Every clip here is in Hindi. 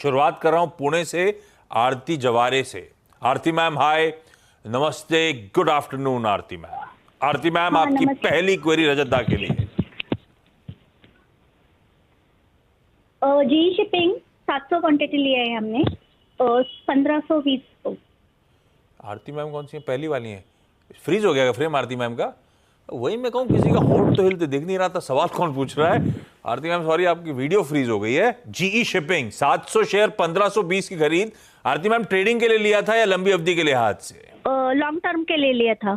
शुरुआत कर रहा हूं पुणे से आरती जवारे से। आरती मैम हाय, नमस्ते, गुड आफ्टरनून आरती मैम। आरती मैम, हाँ आपकी नमस्ते। पहली क्वेरी रजत दा के लिए। जी शिपिंग 700 क्वांटिटी लिया है हमने, 1520 को। आरती मैम कौन सी है? पहली वाली है। फ्रीज हो गया फ्रेम आरती मैम का? वही मैं कहूँ, किसी का होठ तो हिलते दिख नहीं रहा था, सवाल कौन पूछ रहा है। आरती मैम सॉरी, आपकी वीडियो फ्रीज हो गई है। जीई शिपिंग 700 शेयर 1520 की खरीद। आरती मैम ट्रेडिंग के लिए लिया था या लंबी अवधि के लिहाज से? लॉन्ग टर्म के लिए लिया था।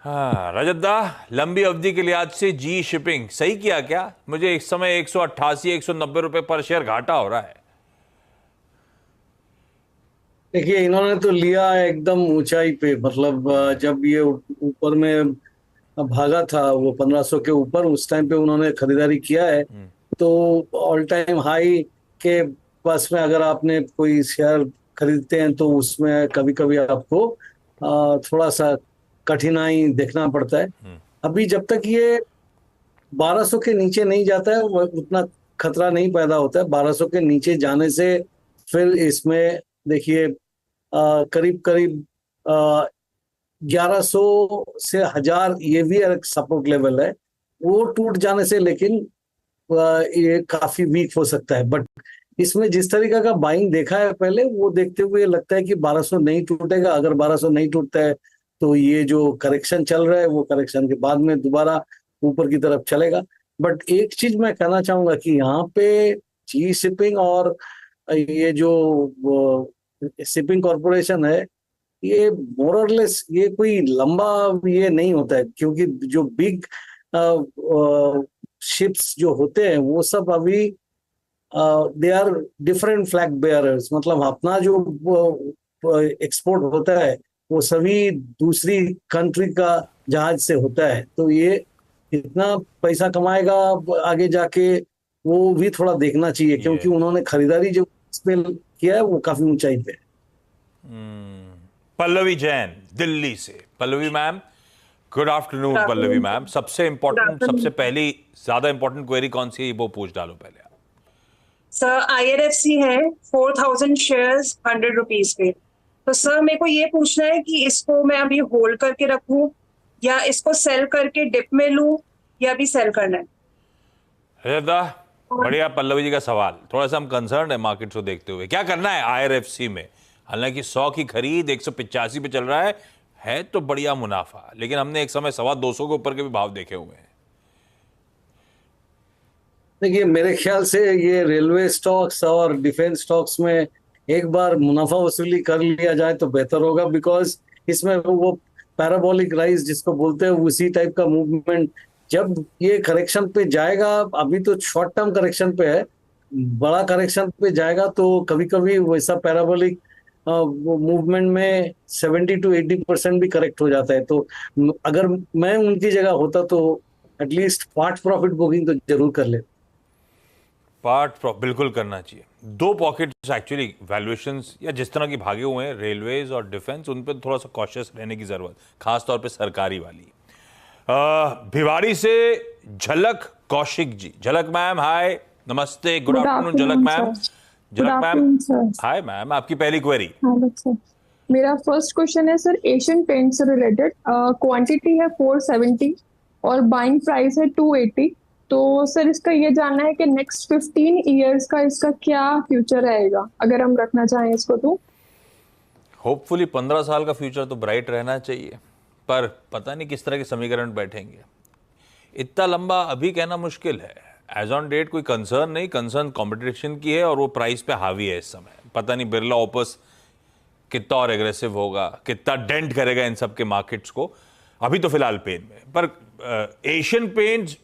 हाँ रजत दा, लंबी अवधि के लिहाज से जी शिपिंग सही किया क्या? मुझे इस समय 188 190 रुपए पर शेयर घाटा हो रहा है। देखिए, इन्होंने तो लिया है एकदम ऊंचाई पे। मतलब जब ये ऊपर में भागा था वो 1500 के ऊपर, उस टाइम पे उन्होंने खरीदारी किया है। तो ऑल टाइम हाई के पास में अगर आपने कोई शेयर खरीदते हैं तो उसमें कभी कभी आपको थोड़ा सा कठिनाई देखना पड़ता है। अभी जब तक ये 1200 के नीचे नहीं जाता है वो उतना खतरा नहीं पैदा होता है। 1200 के नीचे जाने से फिर इसमें देखिए करीब करीब 1100 से 1000 ये भी एक सपोर्ट लेवल है। वो टूट जाने से लेकिन ये काफी वीक हो सकता है। बट इसमें जिस तरीके का बाइंग देखा है पहले, वो देखते हुए लगता है कि 1200 नहीं टूटेगा। अगर 1200 नहीं टूटता है तो ये जो करेक्शन चल रहा है वो करेक्शन के बाद में दोबारा ऊपर की तरफ चलेगा। बट एक चीज मैं कहना चाहूंगा कि यहाँ पे जी शिपिंग और ये जो शिपिंग कॉरपोरेशन है, ये मोरलेस ये कोई लंबा ये नहीं होता है। क्योंकि जो बिग शिप्स जो होते हैं वो सब अभी they are different flag bearers. मतलब अपना जो एक्सपोर्ट होता है वो सभी दूसरी कंट्री का जहाज से होता है। तो ये कितना पैसा कमाएगा आगे जाके वो भी थोड़ा देखना चाहिए, क्योंकि उन्होंने खरीदारी जो पे किया है वो काफी ऊंचाई पे है। पल्लवी जैन दिल्ली से। Pallavi ma'am, good afternoon. Pallavi ma'am, सबसे इंपॉर्टेंट, सबसे पहली ज्यादा इंपॉर्टेंट क्वेरी कौन सी है वो पूछ डालो पहले आप। सर IRFC है 4000 शेयर्स 100 रुपीज पे। तो सर मेरे को ये पूछना है कि इसको मैं अभी होल्ड करके रखूं या इसको सेल करके डिप में लूं या अभी सेल करना है। बढ़िया पल्लवी जी का सवाल। थोड़ा सा हम कंसर्न है मार्केट को देखते हुए। क्या करना है IRFC में? हालांकि 100 की खरीद 185 पे चल रहा है तो बढ़िया मुनाफा, लेकिन हमने एक समय 225 के ऊपर के भी भाव देखे हुए हैं। देखिए, मेरे ख्याल से ये रेलवे स्टॉक्स और डिफेंस स्टॉक्स में एक बार मुनाफा वसूली कर लिया जाए तो बेहतर होगा। बिकॉज इसमें वो पैराबोलिक राइज जिसको बोलते हैं उसी टाइप का मूवमेंट जब ये करेक्शन पे जाएगा, अभी तो शॉर्ट टर्म करेक्शन पे है, बड़ा करेक्शन पे जाएगा तो कभी कभी वैसा पैराबोलिक मूवमेंट में 70 to 80% भी करेक्ट हो जाता है। तो अगर मैं उनकी जगह होता तो एटलीस्ट पार्ट प्रॉफिट बुकिंग तो जरूर कर ले। बिल्कुल करना चाहिए। दो पॉकेट्स एक्चुअली वैल्यूएशंस या जिस तरह की भागे हुए हैं रेलवेज और डिफेंस, उन पर थोड़ा सा कॉशियस रहने की जरूरत, खासतौर पे सरकारी वाली। भिवाड़ी से झलक कौशिक जी। झलक मैम हाय, नमस्ते, गुड आफ्टरनून झलक मैम। झलक मैम हाय मैम, आपकी पहली क्वेरी। मेरा फर्स्ट क्वेश्चन है सर एशियन पेंट से रिलेटेड। क्वांटिटी है 470 और बाइंग प्राइस है 280। तो सर इसका ये जानना है कि नेक्स्ट 15 इयर्स का इसका क्या फ्यूचर रहेगा अगर हम रखना चाहें इसको तो। होपफुली 15 साल का फ्यूचर तो ब्राइट रहना चाहिए, पर पता नहीं किस तरह के समीकरण बैठेंगे। इतना लंबा अभी कहना मुश्किल है। एज ऑन डेट कोई कंसर्न नहीं, कंसर्न कंपटीशन की है और वो प्राइस पे हावी है इस समय। पता नहीं बिरला ओपस कितना और एग्रेसिव होगा, कितना डेंट करेगा इन सब के मार्केट्स को। अभी तो फिलहाल पेन में, पर एशियन पेंट्स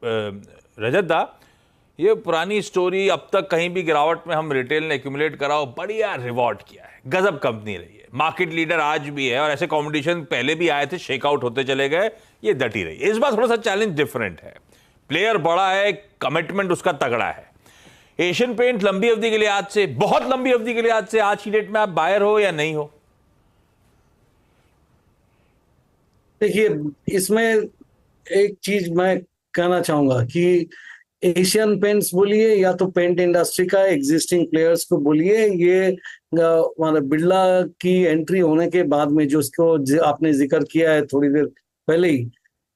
रजत दा, ये पुरानी स्टोरी, अब तक कहीं भी गिरावट में हम रिटेल ने एक्यूमुलेट कराओ, बढ़िया रिवॉर्ड किया है, गजब कंपनी रही है, मार्केट लीडर आज भी है। और ऐसे कंपटीशन पहले भी आए थे, शेकआउट होते चले गए, ये डटी रही। इस बार थोड़ा सा चैलेंज डिफरेंट है, प्लेयर बड़ा है, कमिटमेंट उसका तगड़ा है। एशियन पेंट लंबी अवधि के लिए आज से, बहुत लंबी अवधि के लिए आज से, आज की डेट में आप बायर हो या नहीं हो? देखिए, इसमें एक चीज मैं कहना चाहूंगा कि एशियन पेंट्स बोलिए या तो पेंट इंडस्ट्री का एग्जिस्टिंग प्लेयर्स को बोलिए, ये मतलब बिरला की एंट्री होने के बाद में, जो उसको आपने जिक्र किया है थोड़ी देर पहले ही,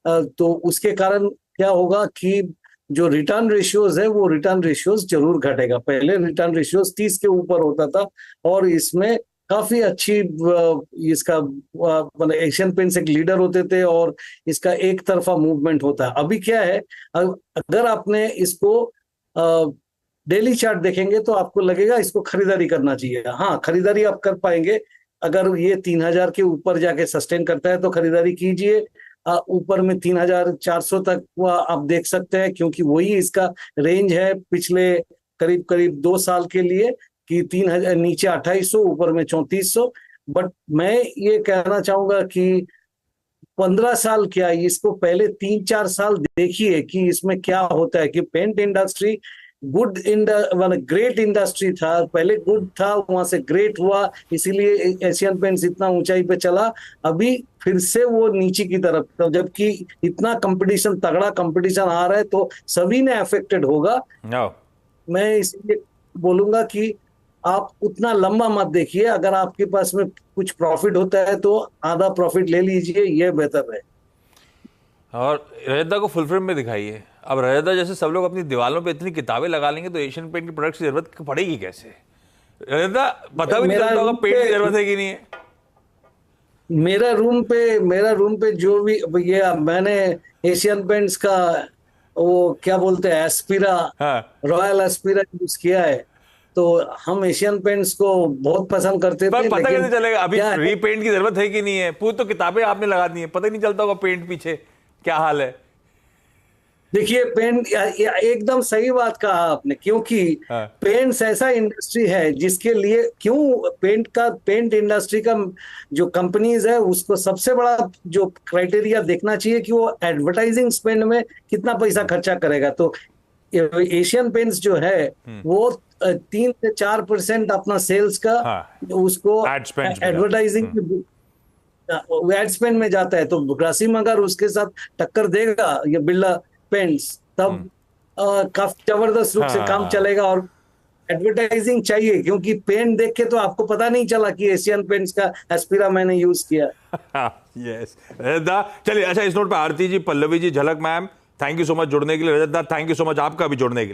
तो उसके कारण क्या होगा कि जो रिटर्न रेशियोज है वो रिटर्न रेशियोज जरूर घटेगा। पहले रिटर्न रेशियोज 30 के ऊपर होता था और इसमें काफी अच्छी इसका मतलब एशियन पेंट्स एक लीडर होते थे और इसका एक तरफा मूवमेंट होता है। अभी क्या है, अगर आपने इसको डेली चार्ट देखेंगे तो आपको लगेगा इसको खरीदारी करना चाहिए। हाँ, खरीदारी आप कर पाएंगे, अगर ये 3000 के ऊपर जाके सस्टेन करता है तो खरीदारी कीजिए। ऊपर में 3400 तक आप देख सकते हैं, क्योंकि वही इसका रेंज है पिछले करीब करीब 2 साल के लिए, कि 3000 नीचे 2800, ऊपर में 3400। बट मैं ये कहना चाहूंगा कि 15 साल क्या, इसको पहले 3-4 साल देखिए कि इसमें क्या होता है। कि paint industry good great industry था, पहले गुड था, वहां से ग्रेट हुआ, इसीलिए एशियन पेंट्स इतना ऊंचाई पे चला। अभी फिर से वो नीचे की तरफ, तो जबकि इतना कंपटीशन, तगड़ा कंपटीशन आ रहा है तो सभी ने अफेक्टेड होगा। मैं इसलिए बोलूंगा कि आप उतना लंबा मत देखिए, अगर आपके पास में कुछ प्रॉफिट होता है तो आधा प्रॉफिट ले लीजिए, ये बेहतर है। और रजत को फुल फ्रेम में दिखाइए। अब रजत जैसे सब लोग अपनी दीवारों पे इतनी किताबें लगा लेंगे तो एशियन पेंट की प्रोडक्ट की जरूरत पड़ेगी कैसे? रजत पता भी नहीं चलता होगा पेंट की जरूरत है कि नहीं है। मेरा रूम पे जो भी ये मैंने एशियन पेंट्स का वो क्या बोलते हैं एस्पिरा, रॉयल एस्पिरा यूज किया है, तो हम एशियन पेंट्स को बहुत पसंद करते थे। पता कैसे चलेगा अभी रीपेंट की जरूरत है कि नहीं है? पूरी तो किताबें आपने लगा दी है, पता ही नहीं चलता होगा पेंट पीछे क्या हाल है। देखिए, पेंट एकदम सही बात कहा आपने, क्योंकि पेंट्स ऐसा इंडस्ट्री है जिसके लिए, क्यों पेंट इंडस्ट्री का जो कंपनीज है उसको सबसे बड़ा जो क्राइटेरिया देखना चाहिए कि वो एडवर्टाइजिंग स्पेंड में कितना पैसा खर्चा करेगा। तो एशियन पेंट्स जो है वो 3 से 4% अपना सेल्स का उसको एडवर्टाइजिंग एड स्पेंड में जाता है। तो ग्रासिम अगर उसके साथ टक्कर देगा ये बिरला पेंट्स, तब काफी जबरदस्त रूप से काम चलेगा। और एडवर्टाइजिंग चाहिए, क्योंकि पेंट देख के तो आपको पता नहीं चला कि एशियन पेंट्स का एस्पिरा मैंने यूज किया। यस चलिए, अच्छा इस नोट पे आरती जी, पल्लवी जी, झलक ma'am, thank you so much जुड़ने के लिए। रजत दा, थैंक यू सो मच आपका भी जुड़ने के लिए।